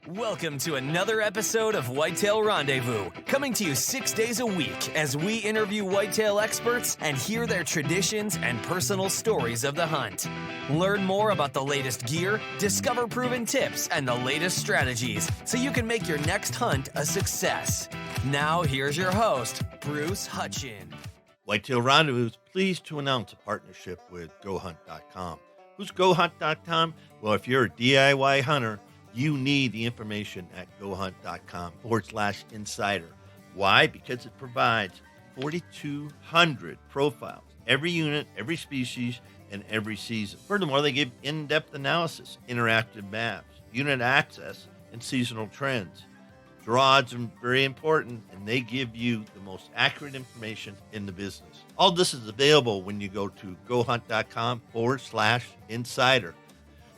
Welcome to another episode of Whitetail Rendezvous, coming to you 6 days a week as we interview whitetail experts and hear their traditions and personal stories of the hunt. Learn more about the latest gear, discover proven tips, and the latest strategies so you can make your next hunt a success. Now, here's your host, Bruce Hutchin. Whitetail Rendezvous is pleased to announce a partnership with GoHunt.com. Who's GoHunt.com? Well, if you're a DIY hunter, you need the information at GoHunt.com/insider. Why? Because it provides 4,200 profiles, every unit, every species, and every season. Furthermore, they give in-depth analysis, interactive maps, unit access, and seasonal trends. Draw odds are very important, and they give you the most accurate information in the business. All this is available when you go to GoHunt.com/insider.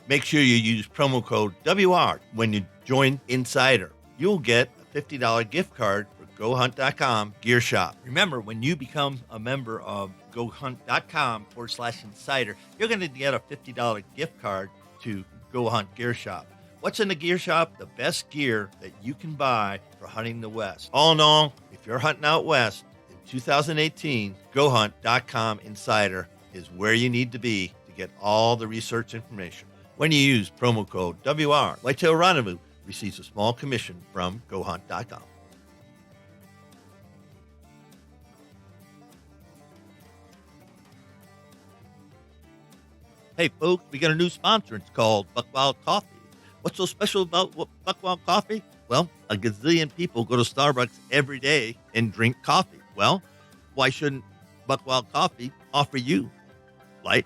Make sure you use promo code WR when you join Insider. You'll get a $50 gift card for GoHunt.com Gear Shop. Remember, when you become a member of GoHunt.com/insider, you're going to get a $50 gift card to Go Hunt Gear Shop. What's in the gear shop? The best gear that you can buy for hunting the West. All in all, if you're hunting out West in 2018, GoHunt.com/insider is where you need to be to get all the research information. When you use promo code WR, Whitetail Rendezvous receives a small commission from GoHunt.com. Hey, folks, we got a new sponsor. It's called Buckwild Coffee. What's so special about Buckwild Coffee? Well, a gazillion people go to Starbucks every day and drink coffee. Well, why shouldn't Buckwild Coffee offer you light,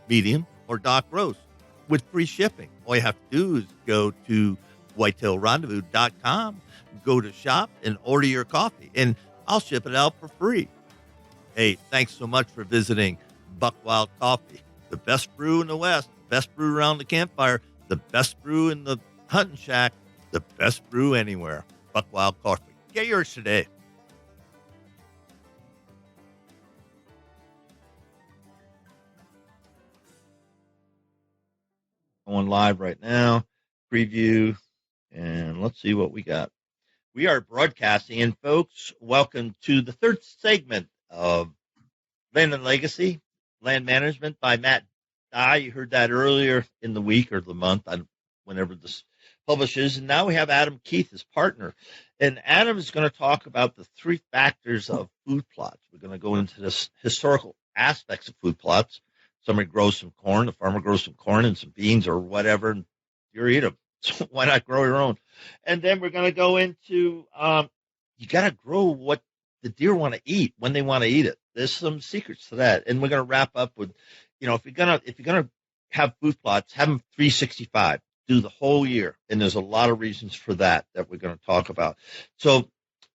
medium, or dark roast with free shipping? All you have to do is go to whitetailrendezvous.com, go to shop, and order your coffee, and I'll ship it out for free. Hey, thanks so much for visiting Buckwild Coffee. The best brew in the West, the best brew around the campfire, the best brew in the hunting shack, the best brew anywhere. Buckwild Coffee. Get yours today. Going live right now. Preview. And let's see what we got. We are broadcasting. And folks, welcome to the third segment of Land and Legacy, Land Management by Matt Dye. You heard that earlier in the week or the month, whenever this publishes. And now we have Adam Keith, his partner. And Adam is going to talk about the three factors of food plots. We're going to go into this historical aspects of food plots. Somebody grows some corn, the farmer grows some corn and some beans or whatever, and you eat them. So why not grow your own? And then we're going to go into, you got to grow what the deer want to eat when they want to eat it. There's some secrets to that. And we're going to wrap up with, if you're going to have food plots, have them 365, do the whole year. And there's a lot of reasons for that we're going to talk about. So,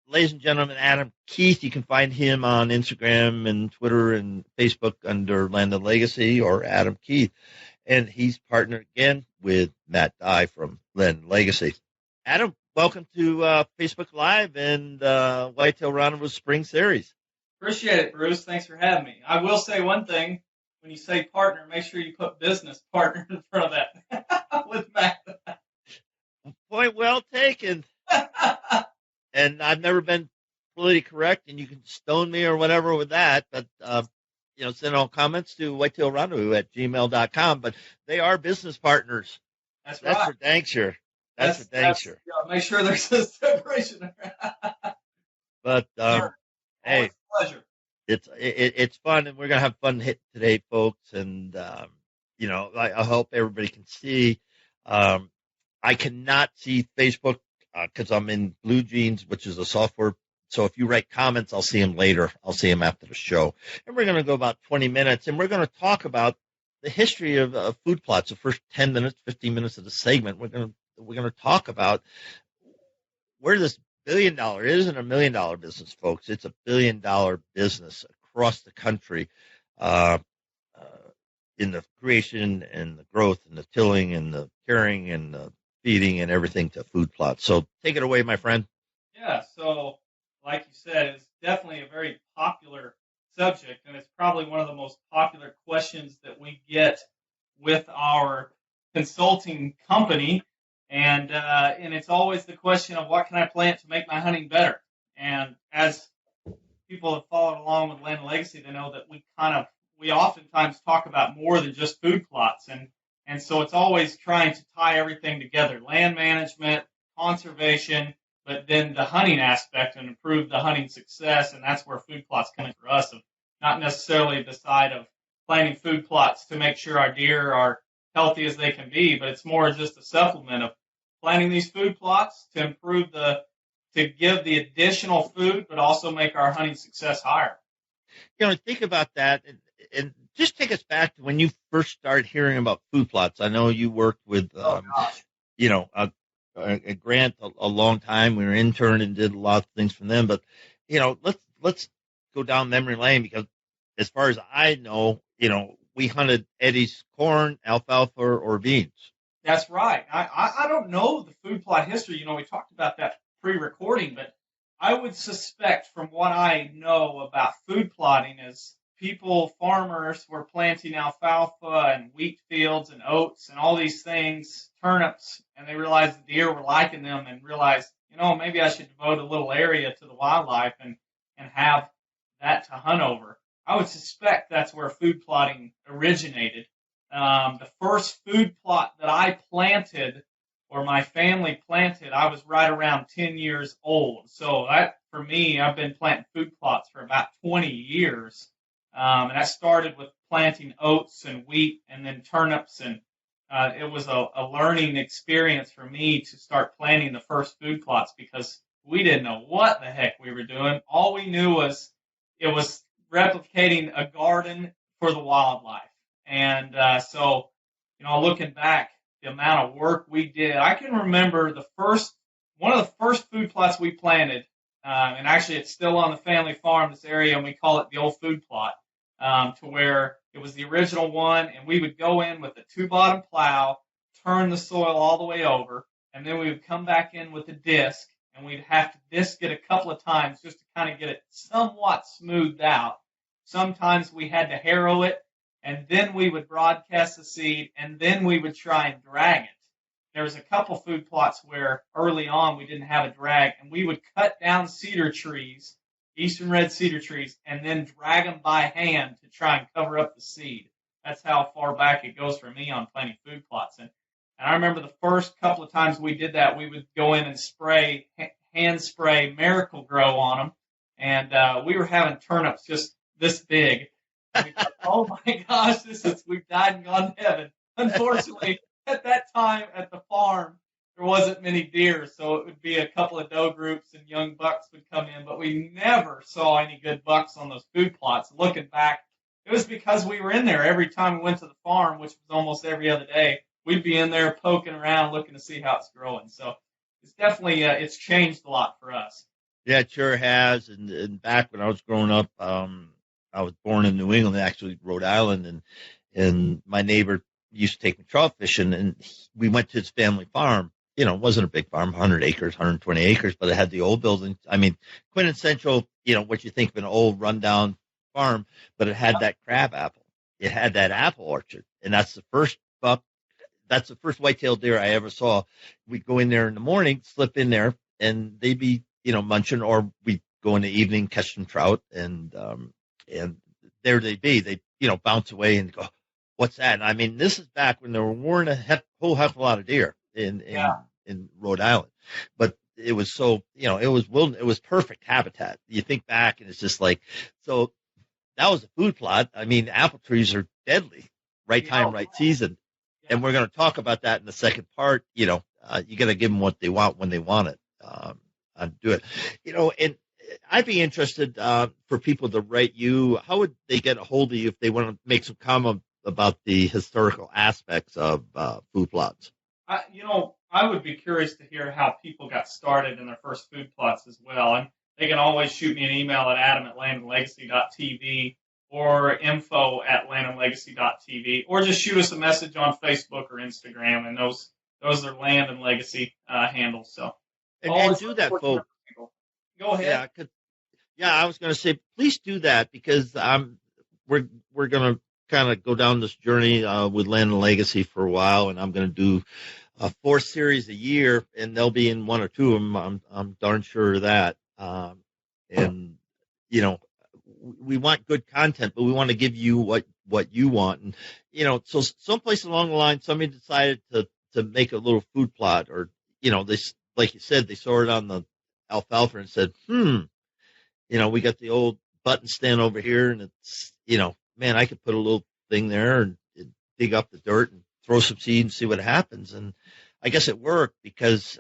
ladies and gentlemen, Adam Keith, you can find him on Instagram and Twitter and Facebook under Land and Legacy or Adam Keith. And he's partnered again with Matt Dye from Land and Legacy. Adam, welcome to Facebook Live and Whitetail Rendezvous Spring Series. Appreciate it, Bruce. Thanks for having me. I will say one thing. When you say partner, make sure you put business partner in front of that with Matt. Point well taken. And I've never been politically correct, and you can stone me or whatever with that, but, send all comments to whitetailrendezvous@gmail.com, but they are business partners. That's right. For dang sure. That's for dang sure. Yeah, make sure there's a separation there. But, sure. Hey, pleasure. It's fun, and we're going to have fun today, folks, and, I hope everybody can see. I cannot see Facebook, because I'm in Blue Jeans, which is a software. So if you write comments, I'll see them later. I'll see them after the show. And we're going to go about 20 minutes, and we're going to talk about the history of food plots. The first 10 minutes, 15 minutes of the segment, we're going to talk about where this $1 billion, it isn't a $1 million business, folks. It's a $1 billion business across the country in the creation and the growth and the tilling and the caring and the feeding and everything to food plots. So take it away, my friend. Yeah, so like you said, it's definitely a very popular subject, and it's probably one of the most popular questions that we get with our consulting company. And it's always the question of what can I plant to make my hunting better. And as people have followed along with Land and Legacy, they know that we oftentimes talk about more than just food plots. And so it's always trying to tie everything together, land management, conservation, but then the hunting aspect and improve the hunting success. And that's where food plots come in for us, of not necessarily the side of planting food plots to make sure our deer are healthy as they can be, but it's more just a supplement of planting these food plots to improve to give the additional food, but also make our hunting success higher. Think about that, and just take us back to when you first started hearing about food plots. I know you worked with, a grant a long time. We were intern and did a lot of things from them. But let's go down memory lane, because as far as I know, we hunted Eddie's corn, alfalfa, or beans. That's right. I don't know the food plot history. We talked about that pre-recording, but I would suspect from what I know about food plotting is farmers were planting alfalfa and wheat fields and oats and all these things, turnips, and they realized the deer were liking them and realized, maybe I should devote a little area to the wildlife and have that to hunt over. I would suspect that's where food plotting originated. The first food plot that I planted, or my family planted, I was right around 10 years old. So that, for me, I've been planting food plots for about 20 years. And that started with planting oats and wheat and then turnips. And it was a learning experience for me to start planting the first food plots, because we didn't know what the heck we were doing. All we knew was it was replicating a garden for the wildlife. And so, looking back, the amount of work we did, I can remember one of the first food plots we planted, and actually it's still on the family farm, this area, and we call it the old food plot, to where it was the original one, and we would go in with a 2-bottom plow, turn the soil all the way over, and then we would come back in with a disc, and we'd have to disc it a couple of times just to kind of get it somewhat smoothed out. Sometimes we had to harrow it, and then we would broadcast the seed, and then we would try and drag it. There was a couple food plots where early on we didn't have a drag, and we would cut down cedar trees, eastern red cedar trees, and then drag them by hand to try and cover up the seed. That's how far back it goes for me on planting food plots. And I remember the first couple of times we did that, we would go in and hand spray Miracle-Gro on them, and we were having turnips just this big. We thought, oh my gosh, we've died and gone to heaven. Unfortunately, at that time at the farm, there wasn't many deer, so it would be a couple of doe groups and young bucks would come in, but we never saw any good bucks on those food plots. Looking back, it was because we were in there every time we went to the farm, which was almost every other day. We'd be in there poking around, looking to see how it's growing. So it's definitely it's changed a lot for us. Yeah, it sure has. And back when I was growing up, I was born in New England, actually Rhode Island, and my neighbor used to take me trout fishing, and we went to his family farm. It wasn't a big farm, 100 acres, 120 acres, but it had the old building. I mean, quintessential, what you think of an old rundown farm, but it had that crabapple. It had that apple orchard, and that's the first buck. That's the first whitetail deer I ever saw. We'd go in there in the morning, slip in there, and they'd be, munching, or we'd go in the evening, catch some trout, and there they'd be. They'd, bounce away and go, what's that? And I mean, this is back when there weren't a whole heck of a lot of deer in Rhode Island, but it was so, it was perfect habitat. You think back and it's just like, so that was a food plot. I mean, apple trees are deadly, right time, right season. Yeah. And we're going to talk about that in the second part. You got to give them what they want when they want it. Do it, and I'd be interested for people to write you. How would they get a hold of you if they want to make some comment about the historical aspects of food plots? I would be curious to hear how people got started in their first food plots as well. And they can always shoot me an email at adam@landandlegacy.tv or info@landandlegacy.tv, or just shoot us a message on Facebook or Instagram. And those are Land and Legacy handles. So and do that, folks. Go ahead. Yeah, I was going to say, please do that, because we're going to kind of go down this journey with Land and Legacy for a while, and I'm going to do 4 series a year, and they'll be in 1 or 2 of them. I'm darn sure of that. And you know, we want good content, but we want to give you what you want. And you know, so someplace along the line, somebody decided to make a little food plot, or you know, they, like you said, they saw it on the alfalfa and said, you know, we got the old button stand over here, and it's, you know, man, I could put a little thing there and dig up the dirt and throw some seed and see what happens. And I guess it worked because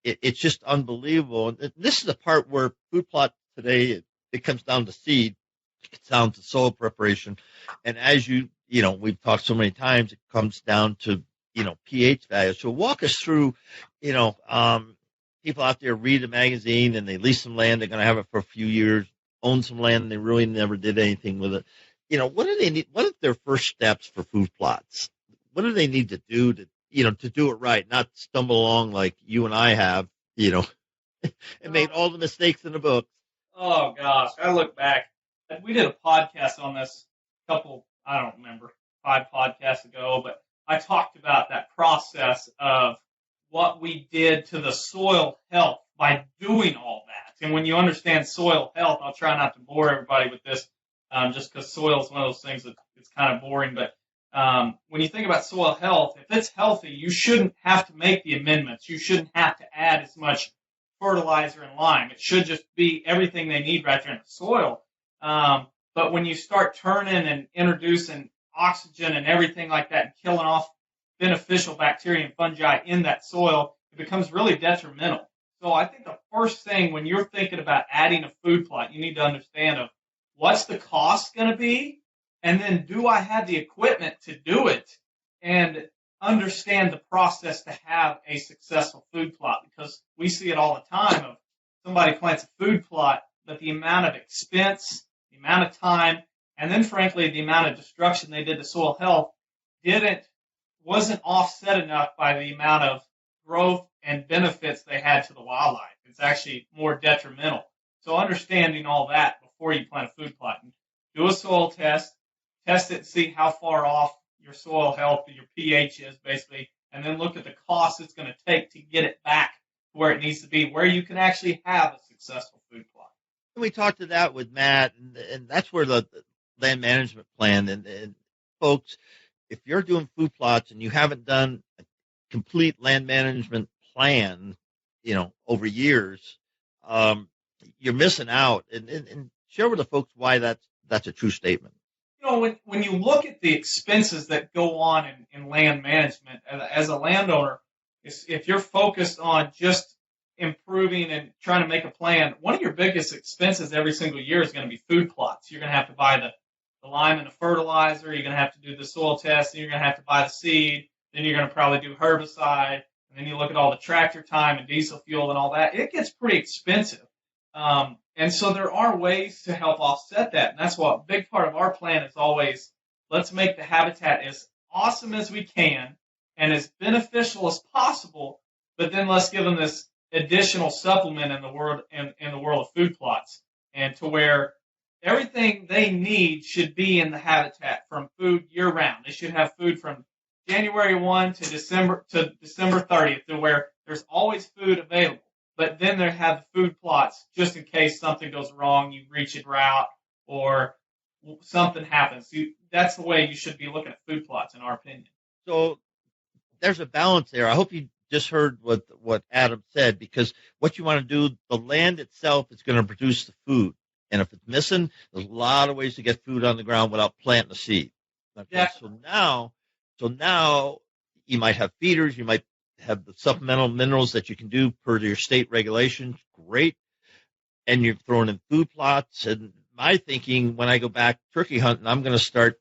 it's just unbelievable. And this is the part where food plot today, it comes down to seed, it comes down to soil preparation. And as you know, we've talked so many times, it comes down to, you know, pH value. So walk us through, you know, people out there read a magazine and they lease some land. They're going to have it for a few years, own some land, and they really never did anything with it. You know, what do they need? What are their first steps for food plots? What do they need to do to, you know, to do it right, not stumble along like you and I have, you know, and made all the mistakes in the book? Oh gosh, I look back. We did a podcast on this I don't remember, 5 podcasts ago, but I talked about that process of what we did to the soil health by doing all that. And when you understand soil health, I'll try not to bore everybody with this, just because soil is one of those things that it's kind of boring. But when you think about soil health, if it's healthy, you shouldn't have to make the amendments. You shouldn't have to add as much fertilizer and lime. It should just be everything they need right there in the soil. But when you start turning and introducing oxygen and everything like that and killing off beneficial bacteria and fungi in that soil, it becomes really detrimental. So I think the first thing when you're thinking about adding a food plot, you need to understand of what's the cost going to be, and then do I have the equipment to do it, and understand the process to have a successful food plot, because we see it all the time of somebody plants a food plot, but the amount of expense, the amount of time, and then frankly the amount of destruction they did to soil health wasn't offset enough by the amount of growth and benefits they had to the wildlife. It's actually more detrimental. So understanding all that before you plant a food plot. Do a soil test it and see how far off your soil health, your pH is basically, and then look at the cost it's going to take to get it back to where it needs to be, where you can actually have a successful food plot. We talked to that with Matt, and that's where the land management plan, and folks, if you're doing food plots and you haven't done a complete land management plan, you know, over years, you're missing out. And share with the folks why that's a true statement. You know, when you look at the expenses that go on in land management, as a landowner, if you're focused on just improving and trying to make a plan, one of your biggest expenses every single year is going to be food plots. You're going to have to buy the lime and the fertilizer. You're going to have to do the soil test. And you're going to have to buy the seed. Then you're going to probably do herbicide. And then you look at all the tractor time and diesel fuel and all that. It gets pretty expensive. And so there are ways to help offset that. And that's what a big part of our plan is always, let's make the habitat as awesome as we can and as beneficial as possible. But then let's give them this additional supplement in the world of food plots, and to where everything they need should be in the habitat from food year round. They should have food from January 1 to December 30th, to where there's always food available. But then they have the food plots just in case something goes wrong, you reach a drought or something happens. That's the way you should be looking at food plots, in our opinion. So there's a balance there. I hope you just heard what Adam said, because what you want to do, the land itself is going to produce the food. And if it's missing, there's a lot of ways to get food on the ground without planting a seed. Okay? Yeah. So now you might have feeders, you might have the supplemental minerals that you can do per your state regulations. Great. And you're throwing in food plots. And my thinking, when I go back turkey hunting, I'm going to start,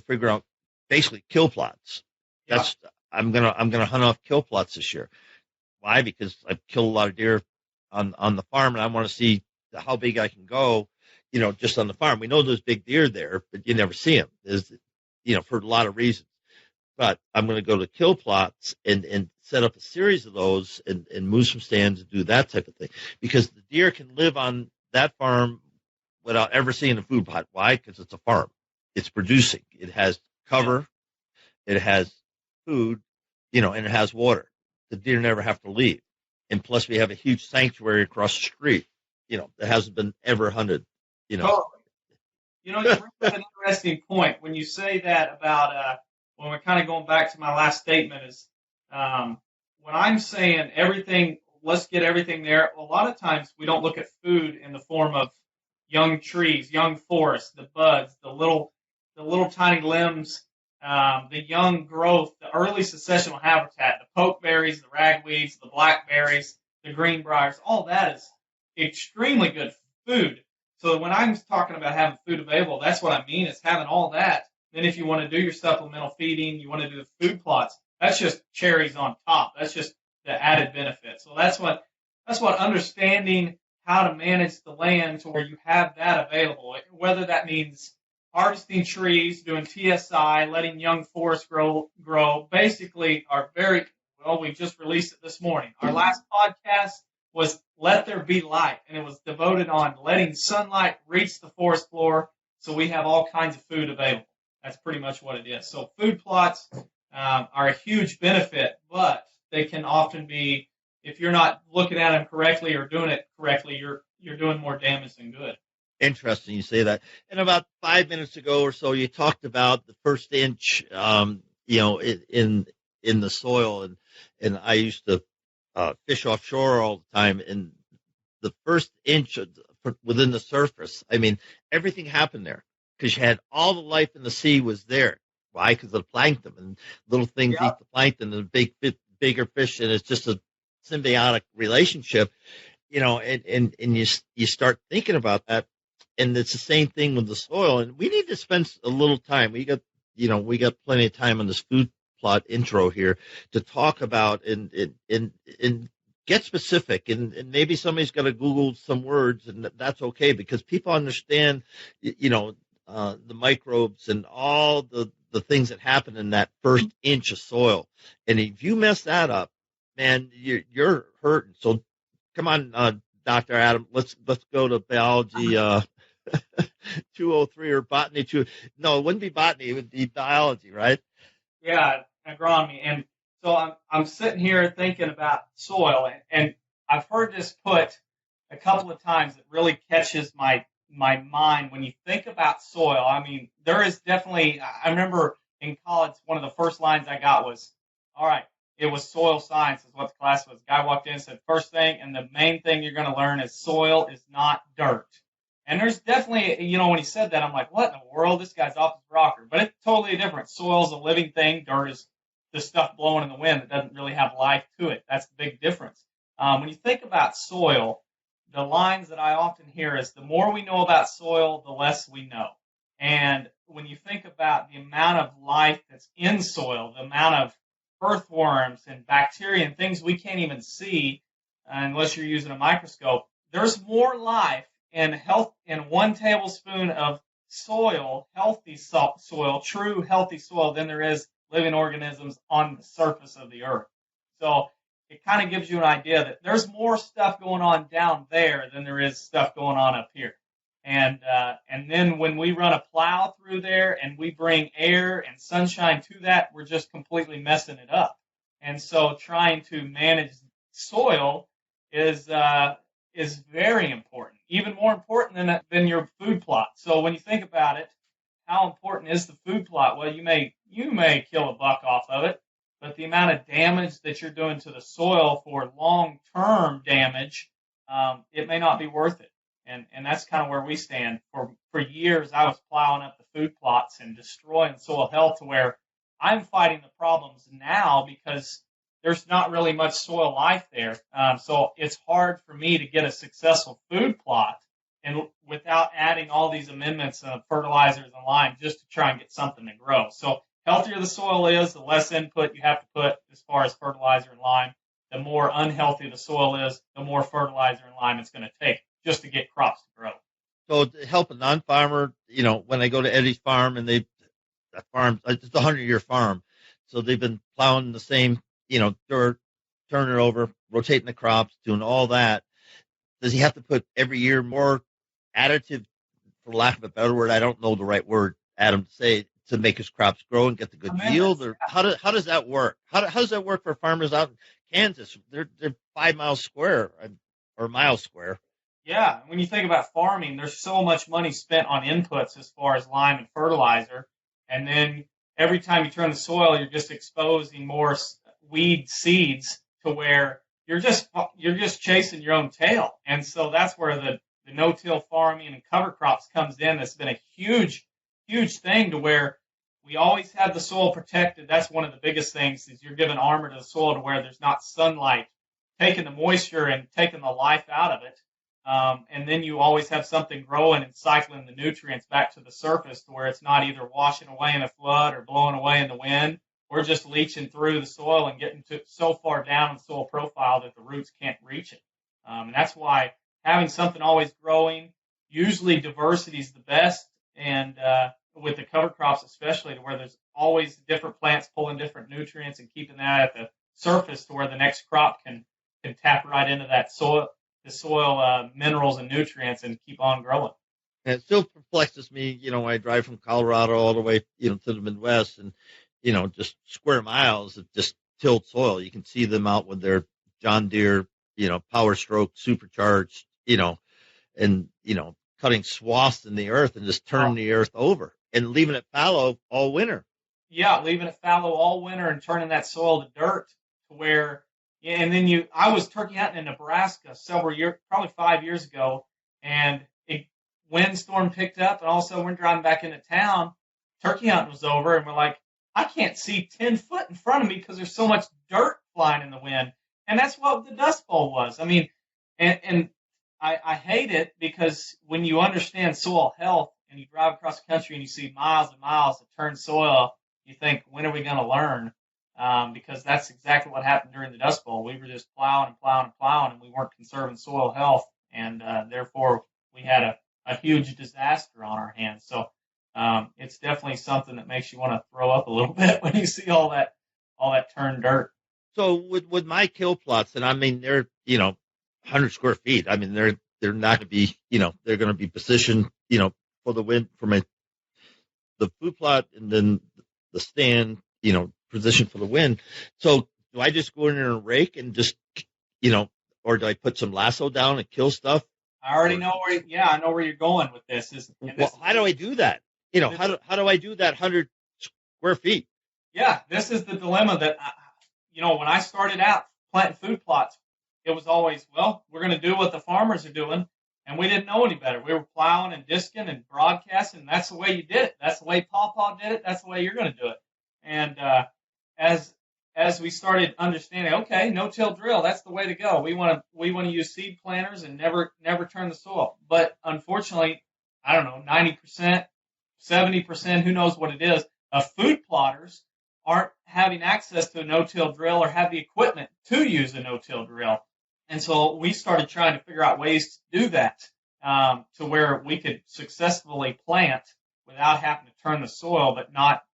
figure out basically kill plots. Yeah. I'm going to hunt off kill plots this year. Why? Because I've killed a lot of deer on the farm, and I want to see how big I can go, just on the farm. We know there's big deer there, but you never see them. There's, for a lot of reasons. But I'm going to go to kill plots and set up a series of those and move some stands and do that type of thing. Because the deer can live on that farm without ever seeing a food plot. Why? Because it's a farm. It's producing. It has cover. It has food. and it has water. The deer never have to leave. And plus we have a huge sanctuary across the street, that hasn't been ever hunted, Totally. You bring up an interesting point when you say that about when we're kind of going back to my last statement is when I'm saying everything, let's get everything there. A lot of times we don't look at food in the form of young trees, young forests, the buds, the little tiny limbs, the young growth, the early successional habitat, the pokeberries, the ragweeds, the blackberries, the greenbriers. All that is extremely good food. So when I'm talking about having food available, that's what I mean is having all that. Then if you want to do your supplemental feeding, you want to do the food plots, that's just cherries on top. That's just the added benefit. So that's what understanding how to manage the land to where you have that available, whether that means harvesting trees, doing TSI, letting young forests grow, basically are very, well, we just released it this morning. Our last podcast was Let There Be Light, and it was devoted on letting sunlight reach the forest floor so we have all kinds of food available. That's pretty much what it is. So food plots are a huge benefit, but they can often be, if you're not looking at them correctly or doing it correctly, you're doing more damage than good. Interesting you say that. And about 5 minutes ago or so, you talked about the first inch, in the soil, and I used to fish offshore all the time, and the first inch within the surface, I mean, everything happened there because you had all the life in the sea was there. Why? Because of the plankton, and little things eat the plankton, and bigger fish, and it's just a symbiotic relationship, and you start thinking about that. And it's the same thing with the soil. And we need to spend a little time. We got plenty of time on this food plot intro here to talk about and get specific. And maybe somebody's got to Google some words, and that's okay because people understand, the microbes and all the things that happen in that first inch of soil. And if you mess that up, man, you're hurting. So come on, Dr. Adam, let's go to biology 203 or botany 2. No, it wouldn't be botany. It would be biology, right? Yeah, agronomy. And so I'm sitting here thinking about soil, and I've heard this put a couple of times that really catches my mind when you think about soil. I mean, there is definitely, I remember in college, one of the first lines I got was, all right, it was soil science is what the class was. The guy walked in and said, first thing and the main thing you're going to learn is soil is not dirt. And there's definitely, when he said that, I'm like, what in the world? This guy's off his rocker. But it's totally different. Soil's a living thing. Dirt is the stuff blowing in the wind that doesn't really have life to it. That's the big difference. When you think about soil, the lines that I often hear is the more we know about soil, the less we know. And when you think about the amount of life that's in soil, the amount of earthworms and bacteria and things we can't even see unless you're using a microscope, there's more life in 1 tablespoon of soil, healthy soil, true healthy soil, than there is living organisms on the surface of the earth. So it kind of gives you an idea that there's more stuff going on down there than there is stuff going on up here. And then when we run a plow through there and we bring air and sunshine to that, we're just completely messing it up. And so trying to manage soil is very important, even more important than your food plot. So when you think about it, how important is the food plot? Well, you may kill a buck off of it, but the amount of damage that you're doing to the soil for long-term damage, it may not be worth it. And that's kind of where we stand. For years, I was plowing up the food plots and destroying soil health to where I'm fighting the problems now because there's not really much soil life there. So it's hard for me to get a successful food plot and without adding all these amendments of fertilizers and lime just to try and get something to grow. So healthier the soil is, the less input you have to put as far as fertilizer and lime. The more unhealthy the soil is, the more fertilizer and lime it's going to take just to get crops to grow. So to help a non-farmer, when I go to Eddie's farm and it's a 100-year farm. So they've been plowing the same, dirt, turning it over, rotating the crops, doing all that. Does he have to put every year more additive, for lack of a better word? I don't know the right word, Adam, to say to make his crops grow and get the good yield? Or how does that work? How does that work for farmers out in Kansas? They're 5 miles square or miles square. Yeah, when you think about farming, there's so much money spent on inputs as far as lime and fertilizer, and then every time you turn the soil, you're just exposing more weed seeds to where you're just chasing your own tail. And so that's where the no-till farming and cover crops comes in. That's been a huge thing to where we always have the soil protected. That's one of the biggest things is you're giving armor to the soil to where there's not sunlight taking the moisture and taking the life out of it. And then you always have something growing and cycling the nutrients back to the surface to where it's not either washing away in a flood or blowing away in the wind or just leaching through the soil and getting so far down in the soil profile that the roots can't reach it. And that's why having something always growing, usually diversity is the best, and with the cover crops especially, to where there's always different plants pulling different nutrients and keeping that at the surface to where the next crop can tap right into that soil. The soil minerals and nutrients and keep on growing. And it still perplexes me, when I drive from Colorado all the way, to the Midwest and, just square miles of just tilled soil. You can see them out with their John Deere, Power Stroke supercharged, and, cutting swaths in the earth and just turning the earth over and leaving it fallow all winter. Yeah, leaving it fallow all winter and turning that soil to dirt to where. Yeah, and then I was turkey hunting in Nebraska several years, probably 5 years ago, and a windstorm picked up, and all of a sudden we're driving back into town. Turkey hunting was over, and we're like, I can't see 10 foot in front of me because there's so much dirt flying in the wind. And that's what the Dust Bowl was. I mean, and I hate it because when you understand soil health and you drive across the country and you see miles and miles of turned soil, you think, when are we going to learn? Because that's exactly what happened during the Dust Bowl. We were just plowing, and we weren't conserving soil health, and therefore we had a huge disaster on our hands. So it's definitely something that makes you want to throw up a little bit when you see all that turned dirt. So with my kill plots, and I mean they're 100 square feet. I mean they're not going to be they're going to be positioned for the wind from the food plot and then the stand position for the wind. So do I just go in there and rake and just, or do I put some lasso down and kill stuff? I already know I know where you're going with this. How do I do that? How do I do that 100 square feet? Yeah, this is the dilemma that, when I started out planting food plots, it was always, well, we're going to do what the farmers are doing. And we didn't know any better. We were plowing and disking and broadcasting. And that's the way you did it. That's the way Pawpaw did it. That's the way you're going to do it. And as we started understanding, okay, no-till drill, that's the way to go. We want to use seed planters and never turn the soil. But unfortunately, I don't know, 90%, 70%, who knows what it is, of food plotters aren't having access to a no-till drill or have the equipment to use a no-till drill. And so we started trying to figure out ways to do that to where we could successfully plant without having to turn the soil, but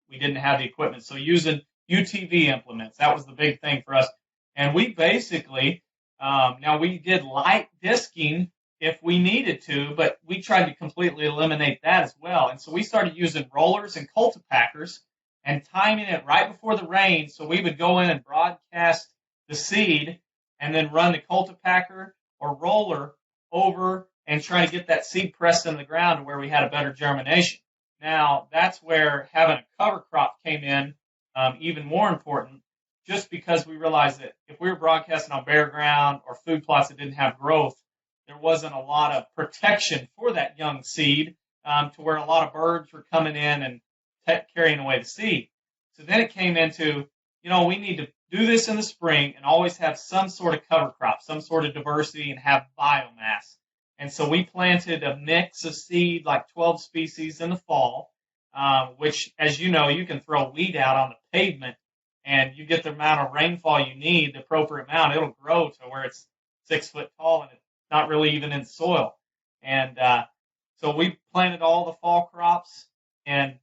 we didn't have the equipment. So using UTV implements, that was the big thing for us. And we basically, now we did light disking if we needed to, but we tried to completely eliminate that as well. And so we started using rollers and cultipackers and timing it right before the rain. So we would go in and broadcast the seed and then run the cultipacker or roller over and try to get that seed pressed in the ground to where we had a better germination. Now, that's where having a cover crop came in even more important, just because we realized that if we were broadcasting on bare ground or food plots that didn't have growth, there wasn't a lot of protection for that young seed to where a lot of birds were coming in and carrying away the seed. So then it came into, we need to do this in the spring and always have some sort of cover crop, some sort of diversity, and have biomass. And so we planted a mix of seed, like 12 species in the fall, which, as you know, you can throw weed out on the pavement and you get the amount of rainfall you need, the appropriate amount. It'll grow to where it's 6 foot tall and it's not really even in soil. And so we planted all the fall crops and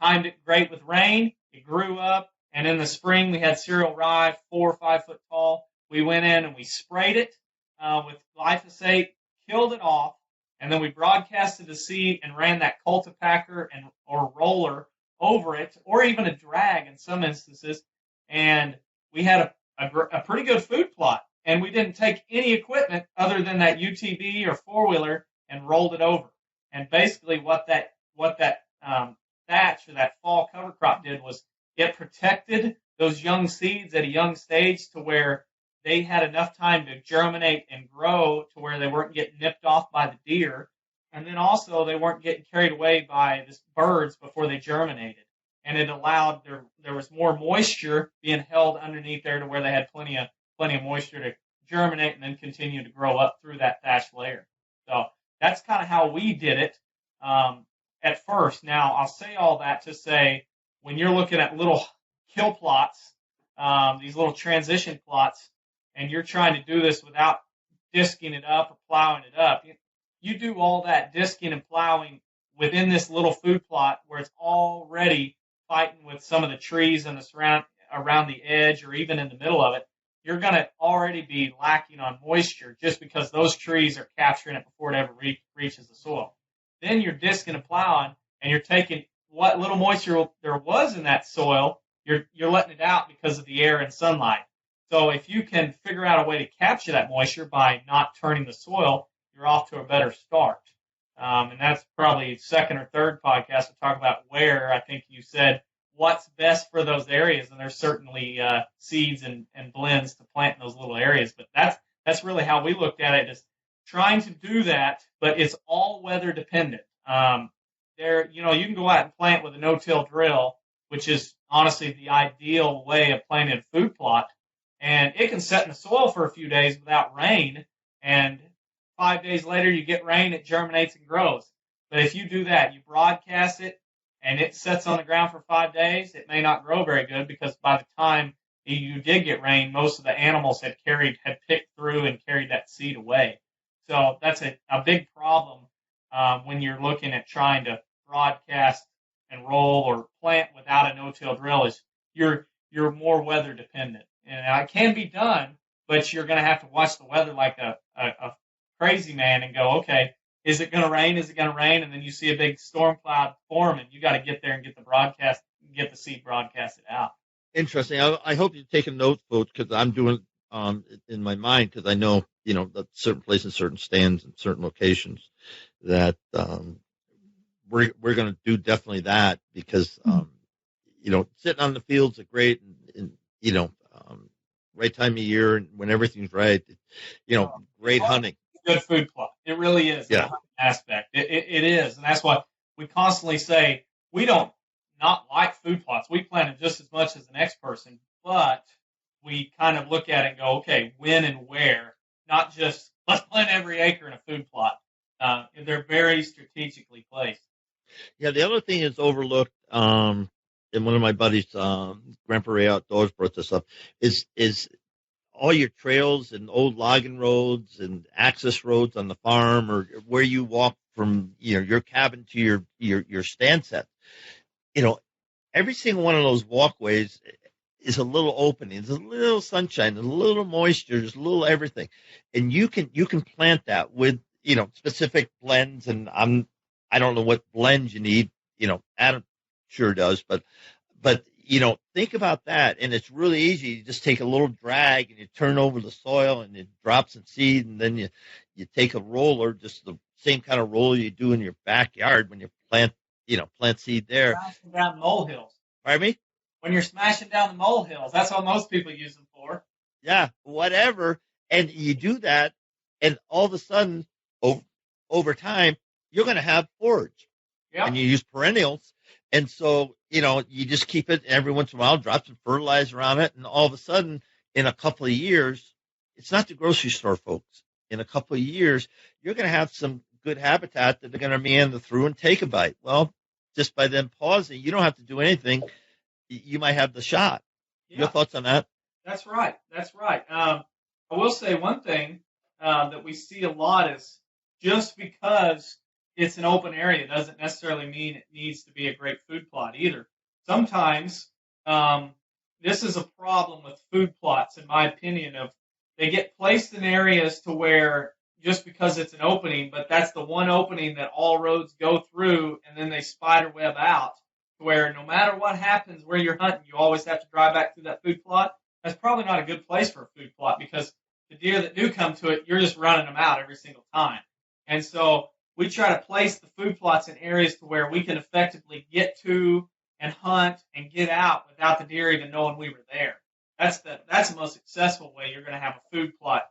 timed it great with rain. It grew up. And in the spring, we had cereal rye, 4 or 5 foot tall. We went in and we sprayed it with glyphosate, killed it off, and then we broadcasted the seed and ran that cultipacker or roller over it, or even a drag in some instances. And we had a pretty good food plot. And we didn't take any equipment other than that UTV or four-wheeler and rolled it over. And basically what that thatch or that fall cover crop did was it protected those young seeds at a young stage to where they had enough time to germinate and grow to where they weren't getting nipped off by the deer. And then also they weren't getting carried away by the birds before they germinated. And it allowed there was more moisture being held underneath there to where they had plenty of moisture to germinate and then continue to grow up through that thatch layer. So that's kind of how we did it at first. Now, I'll say all that to say when you're looking at little kill plots, these little transition plots, and you're trying to do this without disking it up or plowing it up, you do all that disking and plowing within this little food plot where it's already fighting with some of the trees and the around the edge or even in the middle of it. You're going to already be lacking on moisture just because those trees are capturing it before it ever reaches the soil. Then you're disking and plowing, and you're taking what little moisture there was in that soil, you're letting it out because of the air and sunlight. So if you can figure out a way to capture that moisture by not turning the soil, you're off to a better start. And that's probably second or third podcast to talk about where I think you said what's best for those areas, and there's certainly seeds and blends to plant in those little areas. But that's really how we looked at it, is trying to do that, but it's all weather dependent. You can go out and plant with a no-till drill, which is honestly the ideal way of planting a food plot, and it can set in the soil for a few days without rain, and 5 days later you get rain, it germinates and grows. But if you do that, you broadcast it, and it sets on the ground for 5 days, it may not grow very good because by the time you did get rain, most of the animals had picked through and carried that seed away. So that's a big problem when you're looking at trying to broadcast and roll or plant without a no-till drill, is you're more weather dependent. And it can be done, but you're going to have to watch the weather like a crazy man and go, okay, is it going to rain? Is it going to rain? And then you see a big storm cloud form, and you got to get there and get the seed broadcasted out. Interesting. I hope you're taking notes, folks, because I'm doing in my mind, because I know that certain places, certain stands, and certain locations that we're going to do definitely that, because sitting on the fields are great, and right time of year and when everything's right, great hunting. Good food plot. It really is. Yeah. Aspect. It is. And that's what we constantly say. We don't not like food plots. We plant them just as much as the next person, but we kind of look at it and go, okay, when and where, not just let's plant every acre in a food plot. They're very strategically placed. Yeah. The other thing is overlooked, and one of my buddies, Grandpa Ray Outdoors, brought this up, is all your trails and old logging roads and access roads on the farm, or where you walk from your cabin to your stand set. Every single one of those walkways is a little opening. There's a little sunshine, there's a little moisture, there's a little everything, and you can plant that with specific blends. And I don't know what blends you need. Adam sure does, but think about that, and it's really easy. You just take a little drag and you turn over the soil and it drops some seed, and then you take a roller, just the same kind of roller you do in your backyard when you plant seed there. Smashing down molehills. Pardon me? When you're smashing down the molehills, that's what most people use them for. Yeah, whatever. And you do that, and all of a sudden, over time, you're going to have forage. Yeah. And you use perennials. And so, you just keep it every once in a while, drop some fertilizer on it, and all of a sudden, in a couple of years, it's not the grocery store, folks. In a couple of years, you're going to have some good habitat that they're going to meander through and take a bite. Well, just by them pausing, you don't have to do anything. You might have the shot. Yeah. Your thoughts on that? That's right. I will say one thing that we see a lot is just because it's an open area doesn't necessarily mean it needs to be a great food plot either. Sometimes this is a problem with food plots, in my opinion, of they get placed in areas to where just because it's an opening, but that's the one opening that all roads go through, and then they spider web out. where no matter what happens where you're hunting, you always have to drive back through that food plot. That's probably not a good place for a food plot, because the deer that do come to it, you're just running them out every single time. And so we try to place the food plots in areas to where we can effectively get to and hunt and get out without the deer even knowing we were there. That's the most successful way you're going to have a food plot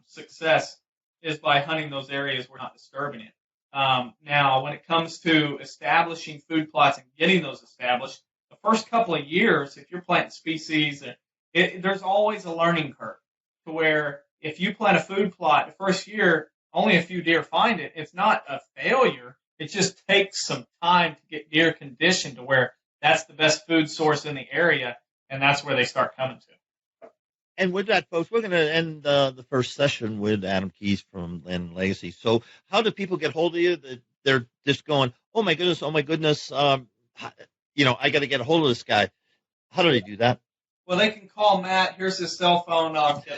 success, is by hunting those areas where we're not disturbing it. Now, when it comes to establishing food plots and getting those established, the first couple of years, if you're planting species, there's always a learning curve, to where if you plant a food plot the first year, only a few deer find it. It's not a failure. It just takes some time to get deer conditioned to where that's the best food source in the area, and that's where they start coming to. And with that, folks, we're going to end the first session with Adam Keys from Land and Legacy. So how do people get hold of you? They're just going, oh, my goodness, I got to get a hold of this guy. How do they do that? Well, they can call Matt. Here's his cell phone. Don't do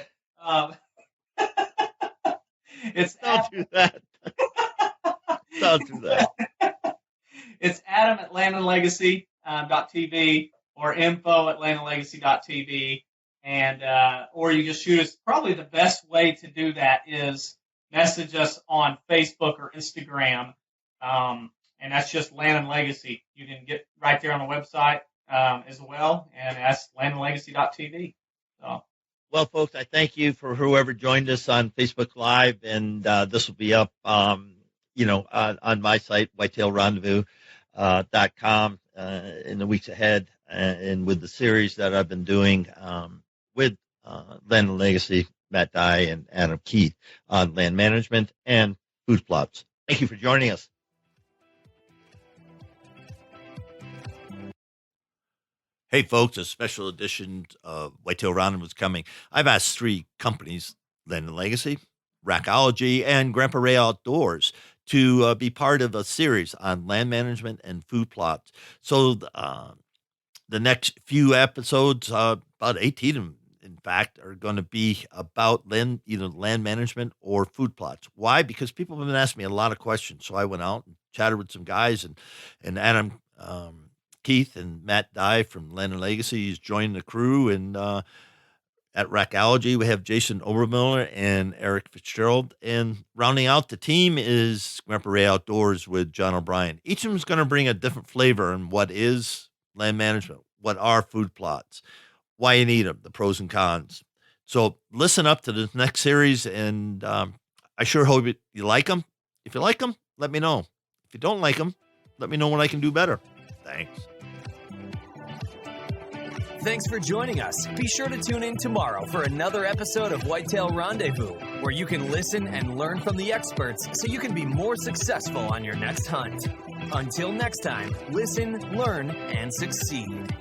that. Don't do that. It's Adam at landandlegacy.tv or info@landandlegacy.tv. And or you just shoot us. Probably the best way to do that is message us on Facebook or Instagram, and that's just Land and Legacy. You can get right there on the website as well, and that's landandlegacy.tv. So. Well, folks, I thank you for whoever joined us on Facebook Live, and this will be up, on my site, whitetailrendezvous.com, in the weeks ahead, and with the series that I've been doing with Land and Legacy, Matt Dye and Adam Keith on land management and food plots. Thank you for joining us. Hey, folks, a special edition of Whitetail Roundup is coming. I've asked 3 companies, Land and Legacy, Rhackology, and Grandpa Ray Outdoors, to be part of a series on land management and food plots. So the next few episodes, about 18 of them, in fact, are going to be about either land management or food plots. Why? Because people have been asking me a lot of questions. So I went out and chatted with some guys, and Adam Keith and Matt Dye from Land and Legacy is joining the crew, and at Rhackology we have Jason Obermiller and Eric Fitzgerald, and rounding out the team is Grandpa Ray Outdoors with John O'Brien. Each of them is going to bring a different flavor on what is land management, what are food plots, why you need them, the pros and cons. So listen up to this next series, and I sure hope you like them. If you like them, let me know. If you don't like them, let me know what I can do better. Thanks. Thanks for joining us. Be sure to tune in tomorrow for another episode of Whitetail Rendezvous, where you can listen and learn from the experts so you can be more successful on your next hunt. Until next time, listen, learn, and succeed.